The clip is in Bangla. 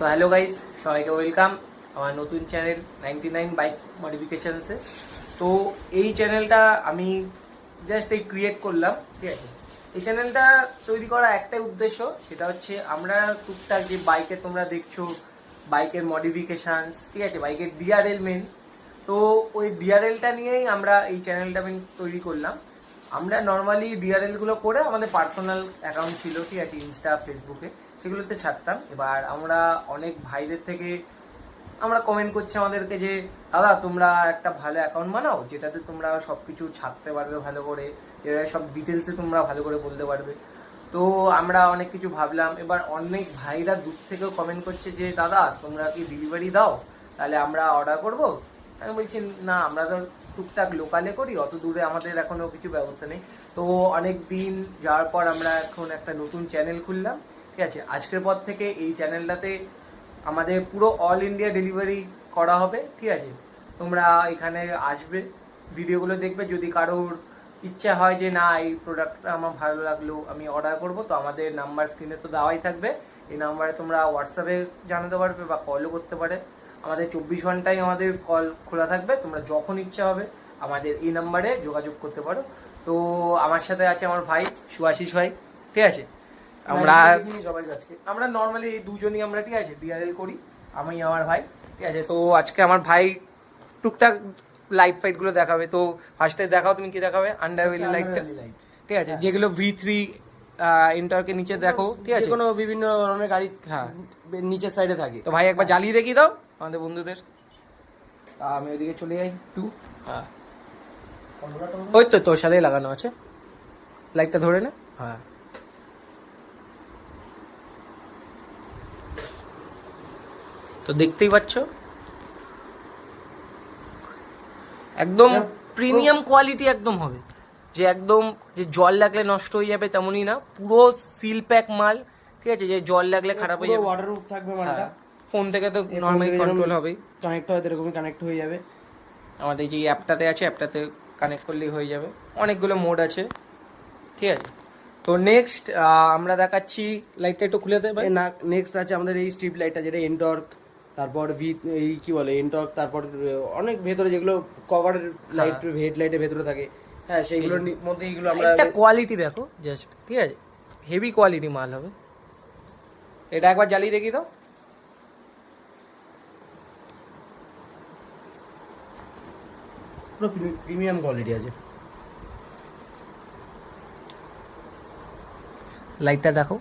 তো হ্যালো গাইস, সবাইকে ওয়েলকাম আমার নতুন চ্যানেল 99 বাইক মডিফিকেশনসে। তো এই চ্যানেলটা আমি জাস্ট ক্রিয়েট করলাম, ঠিক আছে। এই চ্যানেলটা তৈরি করা একটাই উদ্দেশ্য, সেটা হচ্ছে আমরা টুকটাক যে বাইকে তোমরা দেখছো বাইকের মডিফিকেশানস, ঠিক আছে, বাইকের ডিআরএল মেন। তো ওই ডিআরএলটা নিয়েই আমরা এই চ্যানেলটা আমি তৈরি করলাম। আমরা নর্মালি ডিআরএলগুলো করে আমাদের পার্সোনাল অ্যাকাউন্ট ছিল, ঠিক আছে, ইনস্টা ফেসবুকে, সেগুলোতে ছাড়তাম। এবার আমরা অনেক ভাইদের থেকে আমরা কমেন্ট করছি আমাদেরকে যে দাদা তোমরা একটা ভালো অ্যাকাউন্ট বানাও যেটাতে তোমরা সব কিছু ছাড়তে পারবে ভালো করে, যেটা সব ডিটেলসে তোমরা ভালো করে বলতে পারবে। তো আমরা অনেক কিছু ভাবলাম। এবার অনেক ভাইরা দূর থেকেও কমেন্ট করছে যে দাদা তোমরা কি ডেলিভারি দাও, তাহলে আমরা অর্ডার করবো। আমি বলছি না, আমরা তো টুকটাক লোকালে করি, অত দূরে আমাদের এখনো কিছু ব্যবস্থা নেই। তো অনেক দিন যাওয়ার পর আমরা এখন একটা নতুন চ্যানেল খুললাম, ঠিক আছে। আজকের পর থেকে এই চ্যানেলটাতে আমাদের পুরো অল ইন্ডিয়া ডেলিভারি করা হবে, ঠিক আছে। তোমরা এখানে আসবে, ভিডিওগুলো দেখবে, যদি কারোর ইচ্ছা হয় যে না এই প্রোডাক্টটা আমার ভালো লাগলো আমি অর্ডার করব, তো আমাদের নাম্বার স্ক্রিনে তো দেওয়াই থাকবে। এই নাম্বারে তোমরা হোয়াটসঅ্যাপে জানাতে পারবে বা কলও করতে পারে। আমাদের 24 ঘন্টায় আমাদের কল খোলা থাকবে, তোমরা যখন ইচ্ছা হবে আমাদের এই নাম্বারে যোগাযোগ করতে পারো। তো আমার সাথে আছে আমার ভাই সুভাশিস ভাই, ঠিক আছে। আমরা নর্মালি এই দুজনই আমরা, ঠিক আছে, ডিআরএল করি, আমি আমার ভাই, ঠিক আছে। তো আজকে আমার ভাই টুকটাক লাইট ফাইট গুলো দেখাবে। তো ফার্স্টে দেখাও, তুমি কি দেখাবে? আন্ডারওয়েল লাইটটা, ঠিক আছে, যেগুলো V3 ইন্টারকে নিচে দেখো, ঠিক আছে, কোনো বিভিন্ন ধরনের গাড়ি হ্যাঁ নিচের সাইডে থাকে। তো ভাই একবার জ্বালিয়ে দেখিয়ে দাও আমাদের বন্ধুদের। আমি ওইদিকে চলে যাই একটু। হ্যাঁ ওই তো তোর সাথেই লাগানো আছে, লাইটটা ধরে না। হ্যাঁ তো দেখতেই পাচ্ছ একদম প্রিমিয়াম কোয়ালিটি একদম হবে, যে একদম যে জল লাগলে নষ্ট হয়ে যাবে তেমনই না, পুরো সিল প্যাক মাল, ঠিক আছে, যে জল লাগলে খারাপ হয়ে যাবে। ওয়াটারপ্রুফ থাকবে মালটা। ফোন থেকে তো নরমালি কন্ট্রোল হবেই, কানেক্ট হয় এরকমই কানেক্ট হয়ে যাবে। আমাদের যে অ্যাপটাতে আছে অ্যাপটাতে কানেক্ট করলেই হয়ে যাবে। অনেকগুলো মোড আছে, ঠিক আছে। তো নেক্সট আমরা দেখাচ্ছি, লাইটটা একটু খুলে দেবে। নেক্সট আছে আমাদের এই স্ট্রিপ লাইটটা, যেটা এনটর্ক, তারপর এই কি বলে এনটর্ক, তারপর অনেক ভেতরে যেগুলো কভারের লাইট হেড লাইটের ভেতরে থাকে, হ্যাঁ সেইগুলোর মধ্যে এইগুলো আমরা একটা কোয়ালিটি দেখো জাস্ট, ঠিক আছে, হেভি কোয়ালিটি মাল হবে। এটা একবার জ্বালিয়ে দেখিয়ে দাও। পুরো প্রিমিয়াম কোয়ালিটি আছে। লাইটটা দেখো।